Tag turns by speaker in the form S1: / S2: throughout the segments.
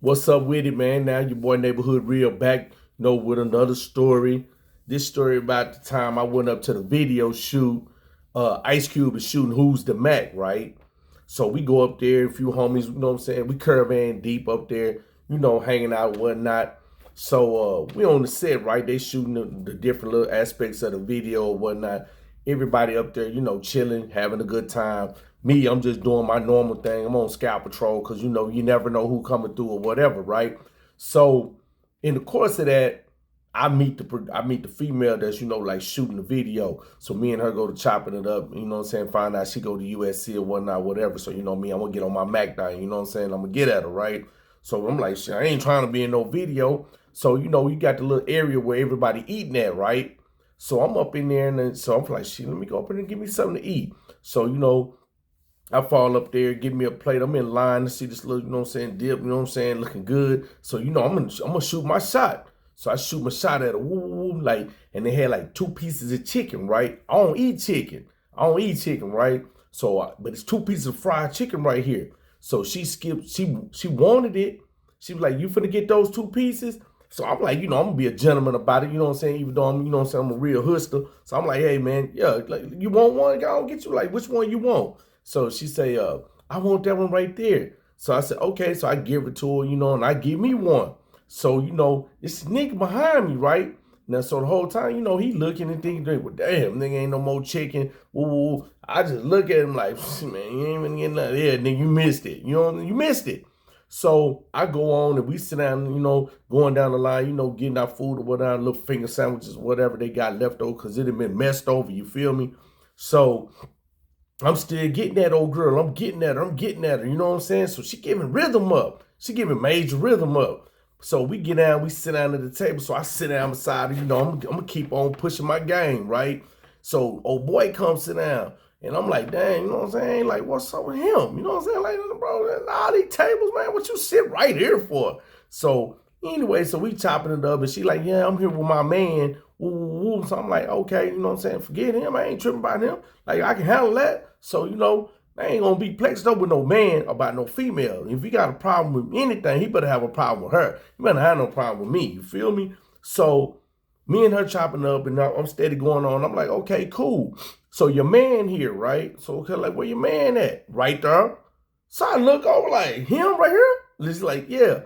S1: What's up with it, man? Now your boy Neighborhood Real back, with another story. This story about the time I went up to the video shoot. Ice Cube is shooting Who's the Mac, right? So we go up there, a few homies, you know what I'm saying? We caravan deep up there, hanging out and whatnot. So we on the set, right? They shooting the different little aspects of the video or whatnot. Everybody up there, chilling, having a good time. Me, I'm just doing my normal thing. I'm on scout patrol because, you never know who coming through or whatever, right? So in the course of that, I meet the female that's, like shooting the video. So me and her go to chopping it up, you know what I'm saying? Find out she go to USC or whatnot, whatever. So, me, I'm going to get on my Mac down, you know what I'm saying? I'm going to get at her, right? So I'm like, shit, I ain't trying to be in no video. So, you got the little area where everybody eating at, right? So I'm up in there, and then, so I'm like, shit, let me go up in there and give me something to eat. So, I fall up there, give me a plate. I'm in line to see this little, dip, looking good. So, I'm gonna shoot my shot. So I shoot my shot at her, like, and they had like 2 pieces of chicken, right? I don't eat chicken, right? So, but it's 2 pieces of fried chicken right here. So she skipped, she wanted it. She was like, you finna get those 2 pieces? So I'm like, I'm gonna be a gentleman about it, you know what I'm saying? Even though I'm a real hustler. So I'm like, hey man, yeah, like you want one? I'll get you, like, which one you want? So she say, I want that one right there. So I said, okay. So I give it to her, and I give me one. So, this nigga behind me, right? Now, so the whole time, he looking and thinking, well, damn, nigga ain't no more chicken. Woo. I just look at him like, man, you ain't even getting nothing. Yeah, nigga, you missed it. You missed it. So I go on and we sit down, going down the line, getting our food or whatever, little finger sandwiches, whatever they got left over, because it had been messed over, you feel me? So I'm still getting that old girl. I'm getting at her, you know what I'm saying? So she giving rhythm up. She giving major rhythm up. So we get down, we sit down at the table. So I sit down beside her, I'm gonna keep on pushing my game, right? So old boy comes sit down. And I'm like, dang, you know what I'm saying? Like, what's up with him? You know what I'm saying? Like, bro, all these tables, man, what you sit right here for? So anyway, so we chopping it up, and she like, yeah, I'm here with my man. Woo. So I'm like, okay, you know what I'm saying? Forget him. I ain't tripping about him. Like, I can handle that. So, I ain't gonna be plexed up with no man about no female. If he got a problem with anything, he better have a problem with her. He better have no problem with me. You feel me? So me and her chopping up, and I'm steady going on. I'm like, okay, cool. So your man here, right? So okay, like, where your man at? Right there. So I look over like, him right here? He's like, yeah.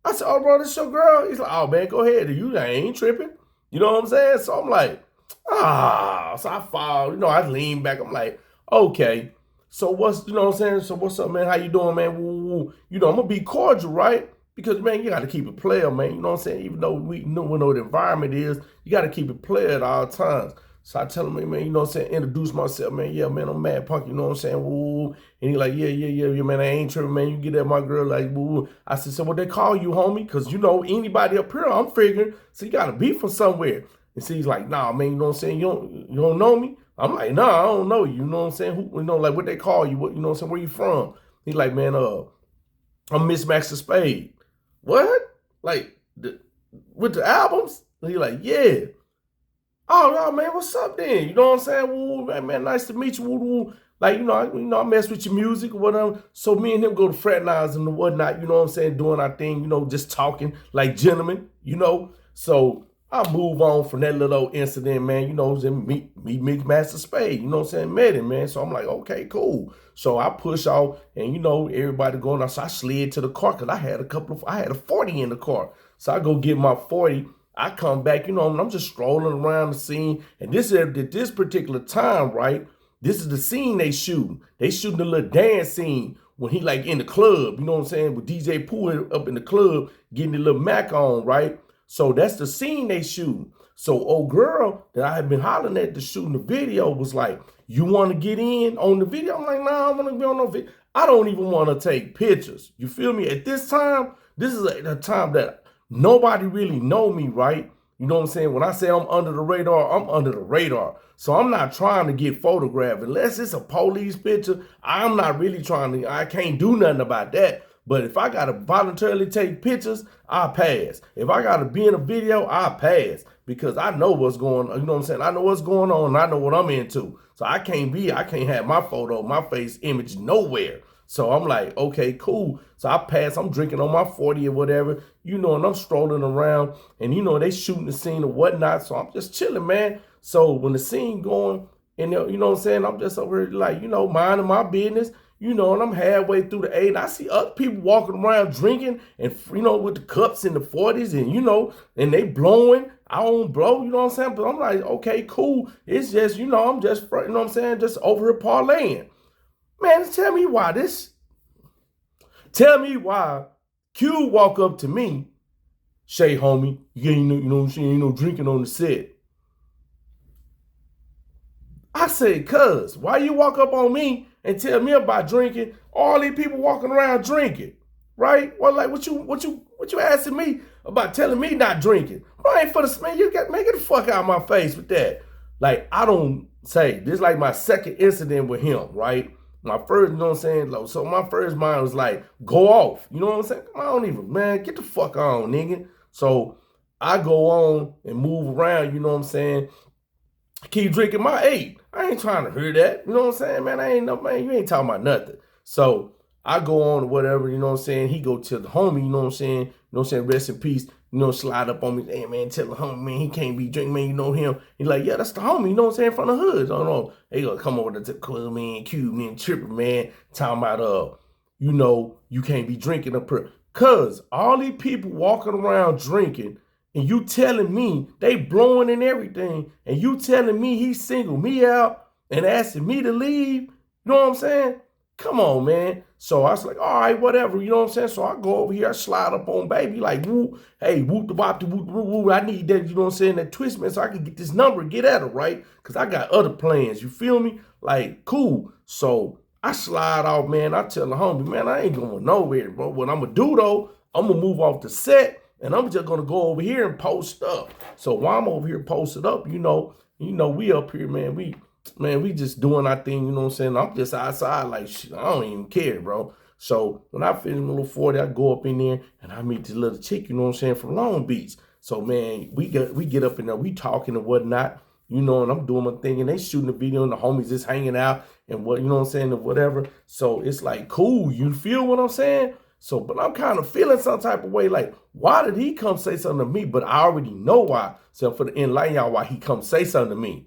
S1: I said, oh, bro, this your girl? He's like, oh, man, go ahead. I ain't tripping. You know what I'm saying? So I'm like, so I fall. I lean back. I'm like, okay. So what's, you know what I'm saying? So what's up, man? How you doing, man? Woo. I'm going to be cordial, right? Because, man, you got to keep it player, man. You know what I'm saying? Even though we know what the environment is, you got to keep it player at all times. So I tell him, man, you know what I'm saying? Introduce myself, man. Yeah, man, I'm Mad Punk, you know what I'm saying? Woo. And he like, yeah, man, I ain't tripping, man. You get at my girl, like, woo. I said, so what they call you, homie? Because, anybody up here, I'm figuring, so you got to be from somewhere. And so he's like, nah, man, you know what I'm saying? You don't know me? I'm like, nah, I don't know you. You know what I'm saying? Who, like what they call you? What, you know what I'm saying? Where you from? He's like, man, I'm Miss Max the Spade. What? Like, with the albums? He's like, yeah. Oh, no, man, what's up then? You know what I'm saying? Woo, man, nice to meet you. Woo. Like, I mess with your music or whatever. So me and him go to fraternizing and whatnot, you know what I'm saying? Doing our thing, just talking like gentlemen, So I move on from that little incident, man, meet Mix Master Spade, you know what I'm saying? Met him, man. So I'm like, okay, cool. So I push off and, everybody going out. So I slid to the car because I had a 40 in the car. So I go get my 40. I come back, and I'm just strolling around the scene. And this is at this particular time, right? This is the scene they shooting. They shooting the little dance scene when he like in the club, you know what I'm saying? With DJ Pooh up in the club getting the little Mac on, right? So that's the scene they shooting. So old girl that I had been hollering at to shooting the video was like, you want to get in on the video? I'm like, nah, I want to be on no video. I don't even want to take pictures. You feel me? At this time, this is a time that nobody really know me, right? You know what I'm saying? When I say I'm under the radar, I'm under the radar. So I'm not trying to get photographed. Unless it's a police picture, I'm not really I can't do nothing about that. But if I got to voluntarily take pictures, I pass. If I got to be in a video, I pass. Because I know what's going on. You know what I'm saying? I know what's going on and I know what I'm into. So I can't have my photo, my face image nowhere. So I'm like, okay, cool. So I pass, I'm drinking on my 40 or whatever, and I'm strolling around and, they shooting the scene or whatnot. So I'm just chilling, man. So when the scene going and, you know what I'm saying, I'm just over here like, minding my business, and I'm halfway through the 8. I see other people walking around drinking and, with the cups in the 40s and, and they blowing. I don't blow, you know what I'm saying? But I'm like, okay, cool. It's just, I'm just, you know what I'm saying, just over here parlaying. Man, tell me why Q walk up to me, Shay, homie, you ain't drinking on the set. I said, cuz, why you walk up on me and tell me about drinking? All these people walking around drinking, right? Well, like, what you asking me about telling me not drinking? Bro, ain't for the man. You got make it the fuck out of my face with that. Like, I don't say this is like my second incident with him, right? My first, you know what I'm saying? So my first mind was like, go off. You know what I'm saying? I don't even, man, get the fuck on, nigga. So I go on and move around, you know what I'm saying? Keep drinking my 8. I ain't trying to hear that. You know what I'm saying, man? You ain't talking about nothing. So I go on or whatever, you know what I'm saying? He go to the homie, you know what I'm saying? You know what I'm saying? Rest in peace. Slide up on me. Hey, man, tell the homie, man, he can't be drinking, man. You know him. He's like, yeah, that's the homie, you know what I'm saying? From the hood. I don't know. They gonna come over to the club, man, Cube, man, tripping, man. Talking about, you can't be drinking up here. Cause all these people walking around drinking and you telling me they blowing and everything, and you telling me he singled me out and asking me to leave, you know what I'm saying? Come on, man. So I was like, all right, whatever, you know what I'm saying? So I go over here, I slide up on baby, like, woo, hey, whoop the bop, whoop, whoop, whoop. I need that, you know what I'm saying, that twist, man, so I can get this number, get at her, right? Because I got other plans, you feel me? Like, cool. So I slide off, man. I tell the homie, man, I ain't going nowhere, bro. What I'm going to do, though, I'm going to move off the set, and I'm just going to go over here and post up. So while I'm over here posted up, we up here, man, we just doing our thing, you know what I'm saying? I'm just outside like, shit, I don't even care, bro. So when I finish my little 40, I go up in there and I meet this little chick, you know what I'm saying, from Long Beach. So, man, we get up in there, we talking and whatnot, and I'm doing my thing, and they shooting a video, and the homies just hanging out and what, you know what I'm saying, and whatever. So it's like, cool, you feel what I'm saying? So, but I'm kind of feeling some type of way, like, why did he come say something to me? But I already know why. So for the enlighten y'all why he come say something to me.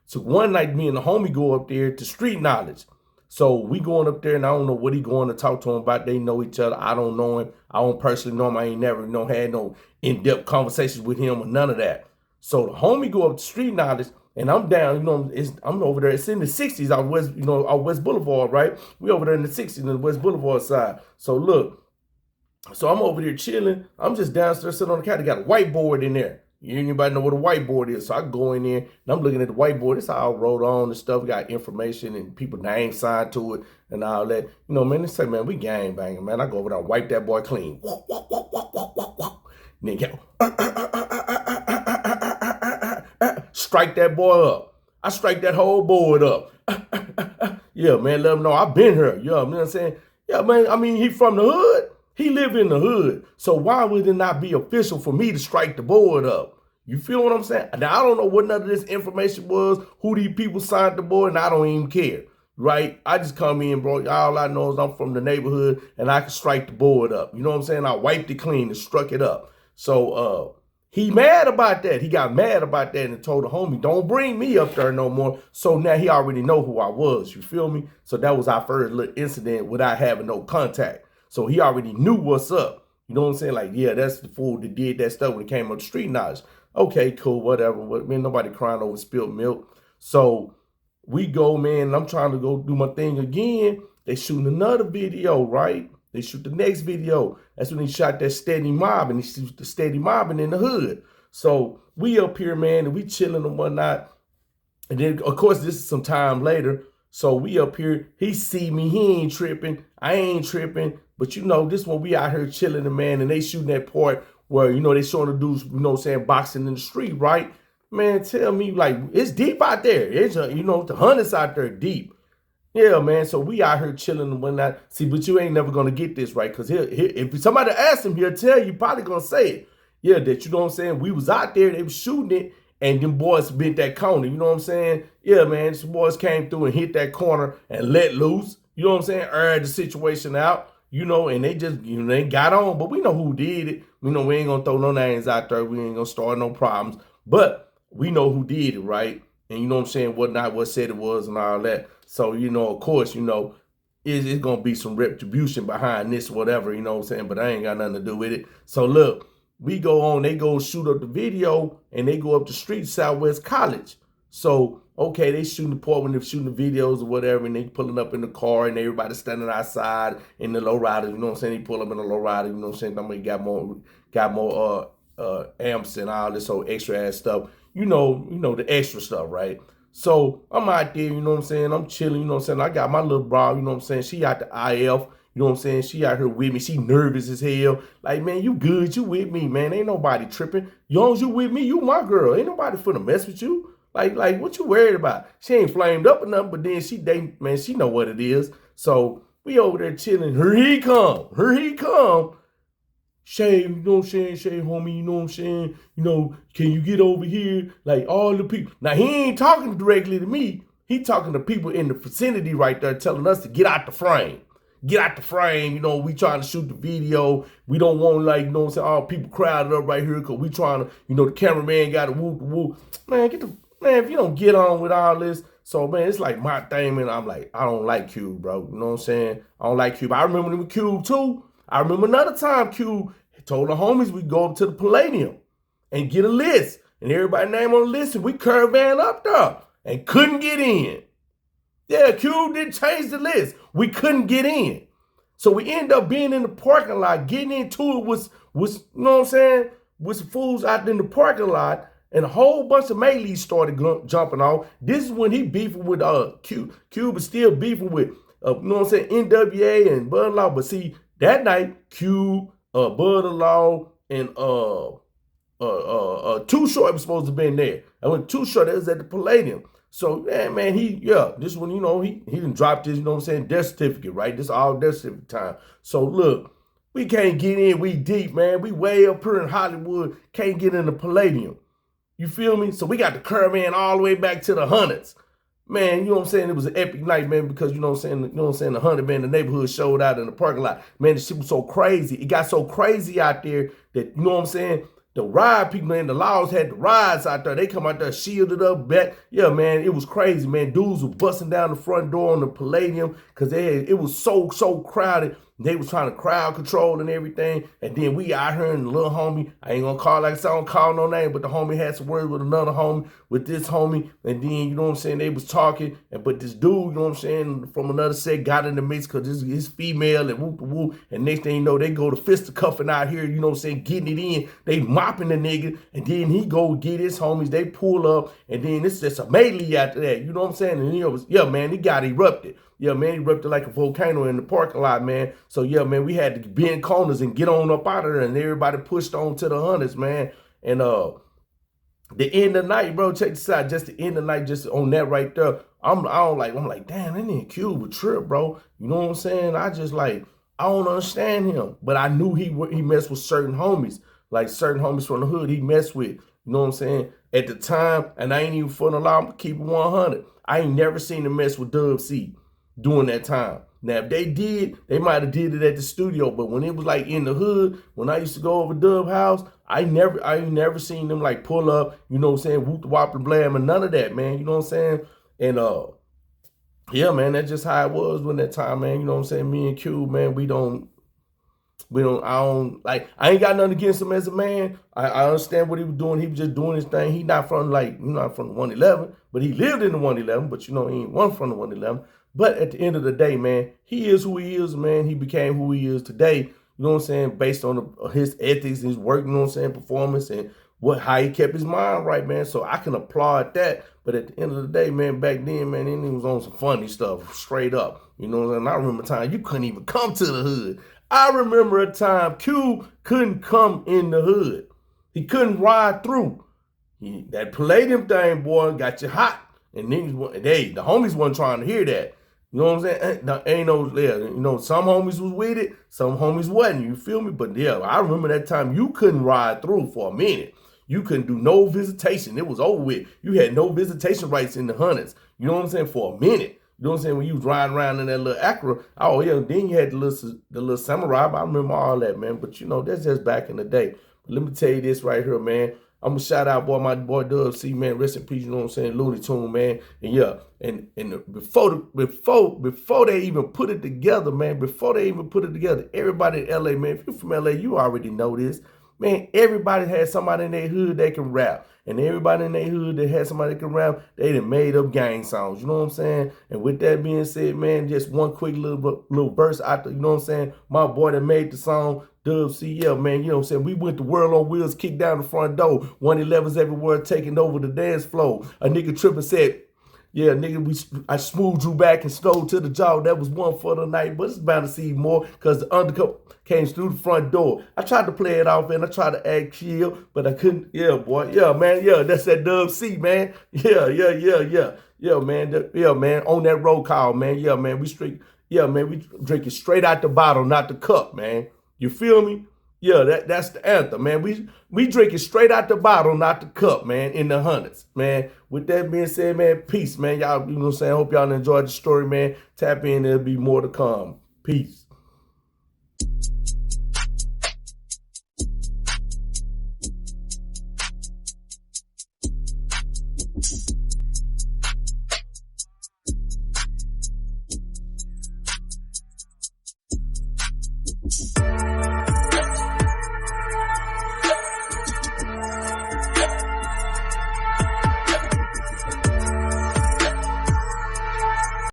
S1: So one night, me and the homie go up there to street knowledge. So we going up there, and I don't know what he going to talk to him about. They know each other. I don't know him. I don't personally know him. I ain't never, had no in-depth conversations with him or none of that. So the homie go up to street knowledge, and I'm down, I'm over there. It's in the 60s out West, out West Boulevard, right? We over there in the 60s on the West Boulevard side. So look, so I'm over there chilling. I'm just downstairs sitting on the couch. They got a whiteboard in there. Anybody know what a whiteboard is? So I go in there and I'm looking at the whiteboard. It's all wrote on and stuff. Got information and people names signed to it and all that. Man, they say, man, we gang banging, man. I go over there and wipe that boy clean. And then go, strike that boy up. I strike that whole board up. Yeah, man, let him know I've been here. Yeah, you know what I'm saying? Yeah, man, I mean, he from the hood. He live in the hood. So why would it not be official for me to strike the board up? You feel what I'm saying? Now, I don't know what none of this information was, who these people signed the board, and I don't even care, right? I just come in, bro. All I know is I'm from the neighborhood, and I can strike the board up. You know what I'm saying? I wiped it clean and struck it up. So he mad about that. He got mad about that and told the homie, don't bring me up there no more. So now he already know who I was. You feel me? So that was our first little incident without having no contact. So he already knew what's up. You know what I'm saying? Like, yeah, that's the fool that did that stuff when it came up the street knowledge. Okay, cool, whatever. Man, nobody crying over spilled milk. So we go, man, and I'm trying to go do my thing again. They shooting another video, right? They shoot the next video. That's when he shot that steady mob, and he shoots the steady mobbing in the hood. So we up here, man, and we chilling and whatnot. And then, of course, this is some time later. So we up here, he see me, he ain't tripping, I ain't tripping. But this one we out here chilling, the man, and they shooting that part where, they showing the dudes, saying boxing in the street, right? Man, tell me, like, it's deep out there. It's, the hunters out there deep. Yeah, man, so we out here chilling and whatnot. See, but you ain't never going to get this right, because if somebody asks him, he'll tell you, probably going to say it. Yeah, that, you know what I'm saying? We was out there, they was shooting it, and them boys bent that corner, you know what I'm saying? Yeah, man, some boys came through and hit that corner and let loose. you know what I'm saying, aired the situation out, you know, and they just, you know, they got on, but we know who did it. We know we ain't gonna throw no names out there. We ain't gonna start no problems, but we know who did it, right? And you know what I'm saying, what said it was and all that. So, you know, of course, you know, it's gonna be some retribution behind this, whatever, you know what I'm saying, but I ain't got nothing to do with it. So look, we go on, they go shoot up the video, and they go up the street, Southwest College. So, okay, they shooting the part when they're shooting the videos or whatever, and they pulling up in the car, and everybody standing outside in the lowrider, you know what I'm saying? They pull up in the lowrider, you know what I'm saying? Somebody got more amps and all this whole extra ass stuff. You know the extra stuff, right? So I'm out there, you know what I'm saying? I'm chilling, you know what I'm saying? I got my little bra, you know what I'm saying? She out the IF, you know what I'm saying? She out here with me. She nervous as hell. Like, man, you good. You with me, man. Ain't nobody tripping. As long as you with me, you my girl. Ain't nobody finna mess with you. Like what you worried about? She ain't flamed up or nothing, but then she know what it is. So we over there chilling. Here he come. Shay, you know what I'm saying? Shay, homie, you know what I'm saying? You know, can you get over here? Like all the people. Now, he ain't talking directly to me. He talking to people in the vicinity right there telling us to get out the frame. Get out the frame. You know, we trying to shoot the video. We don't want, like, you know what I'm saying, all people crowded up right here because we trying to, you know, the cameraman got to whoop. Man, if you don't get on with all this. So, man, it's like my thing, man. I'm like, I don't like Cube, bro. You know what I'm saying? I don't like Cube. I remember with Cube, too. I remember another time Cube told the homies we go up to the Palladium and get a list. And everybody name on the list, and we caravan up there and couldn't get in. Yeah, Cube did change the list. We couldn't get in. So we end up being in the parking lot, getting into it was you know what I'm saying, with some fools out in the parking lot, and a whole bunch of melees started jumping off. This is when he beefing with Cube. Cube is still beefing with, you know what I'm saying, NWA and Bud Law. But see, that night, Cube, Bud Law, and Too Short was supposed to be in there. And when Too Short, it was at the Palladium. So, man, this one, you know, he done dropped his, you know what I'm saying, death certificate, right? This all death certificate time. So, look, we can't get in. We deep, man. We way up here in Hollywood. Can't get in the Palladium. You feel me? So, we got the caravan all the way back to the hundreds. Man, you know what I'm saying? It was an epic night, man, because, you know what I'm saying, the 100, man, the neighborhood showed out in the parking lot. Man, the shit was so crazy. It got so crazy out there that, you know what I'm saying, the ride people and the laws had the rides out there. They come out there shielded up back. Yeah, man, it was crazy, man. Dudes were busting down the front door on the Palladium because it was so crowded. They was trying to crowd control and everything. And then we out here and the little homie, I ain't gonna call, like I said, I don't call no name, but the homie had some words with another homie, with this homie. And then, you know what I'm saying, they was talking. But this dude, you know what I'm saying, from another set got in the mix because his female and whoop. And next thing you know, they go to fisticuffing out here, you know what I'm saying, getting it in. They mopping the nigga. And then he go get his homies. They pull up. And then it's just a melee after that. You know what I'm saying? And yeah, man, he got erupted. Yeah, man, he erupted like a volcano in the parking lot, man. So, yeah, man, we had to bend corners and get on up out of there, and everybody pushed on to the hundreds, man. And the end of the night, bro, check this out. Just the end of the night, just on that right there, I'm like, damn, that nigga Cube a trip, bro. You know what I'm saying? I don't understand him. But I knew he messed with certain homies, like certain homies from the hood he messed with. You know what I'm saying? At the time, and I ain't even for the law, I'm keep it 100. I ain't never seen him mess with Dub C during that time. Now, if they did, they might have did it at the studio, but when it was like in the hood, when I used to go over Dub house, I ain't never seen them like pull up, you know what I'm saying, whoop the whop and blam and none of that, man, you know what I'm saying? And yeah, man, that's just how it was when that time, man, you know what I'm saying? Me and Cube, man, I ain't got nothing against him as a man. I understand what he was doing. He was just doing his thing. He not from the 111, but he lived in the 111, but you know, he ain't one from the 111. But at the end of the day, man, he is who he is, man. He became who he is today, you know what I'm saying, based on his ethics, his work, you know what I'm saying, performance, and how he kept his mind right, man. So I can applaud that. But at the end of the day, man, back then, man, he was on some funny stuff, straight up. You know what I'm saying? I remember a time you couldn't even come to the hood. I remember a time Q couldn't come in the hood. He couldn't ride through. That Palladium thing, boy, got you hot. And niggas, the homies wasn't trying to hear that. You know what I'm saying? Ain't no, yeah, you know, some homies was with it, some homies wasn't, you feel me? But yeah, I remember that time you couldn't ride through for a minute. You couldn't do no visitation. It was over with. You had no visitation rights in the hundreds. You know what I'm saying? For a minute. You know what I'm saying? When you was riding around in that little Acura, oh yeah, then you had the little samurai. I remember all that, man. But you know, that's just back in the day. But let me tell you this right here, man. I'm gonna shout out my boy Dub C, man. Rest in peace, you know what I'm saying? Looney Tune, man. And yeah, and before they even put it together, man, everybody in LA, man, if you're from LA, you already know this. Man, everybody had somebody in their hood that can rap. And everybody in their hood that had somebody that can rap, they done made up gang songs. You know what I'm saying? And with that being said, man, just one quick little verse out there, you know what I'm saying? My boy that made the song, Dub C, yeah, man, you know what I'm saying? We went to World on Wheels, kicked down the front door. 111s everywhere, taking over the dance floor. A nigga tripping said, yeah, nigga, I smoothed you back and stole to the jaw. That was one for the night, but it's bound to see more because the undercover came through the front door. I tried to play it off and I tried to act chill, but I couldn't. Yeah, boy. Yeah, man. Yeah, that's that Dub C, man. Yeah. Yeah, man. Yeah, man. On that roll call, man. Yeah, man. We drink it straight out the bottle, not the cup, man. You feel me? Yeah, that's the anthem, man. We drink it straight out the bottle, not the cup, man, in the hundreds, man. With that being said, man, peace, man. Y'all, you know what I'm saying? I hope y'all enjoyed the story, man. Tap in, there'll be more to come. Peace.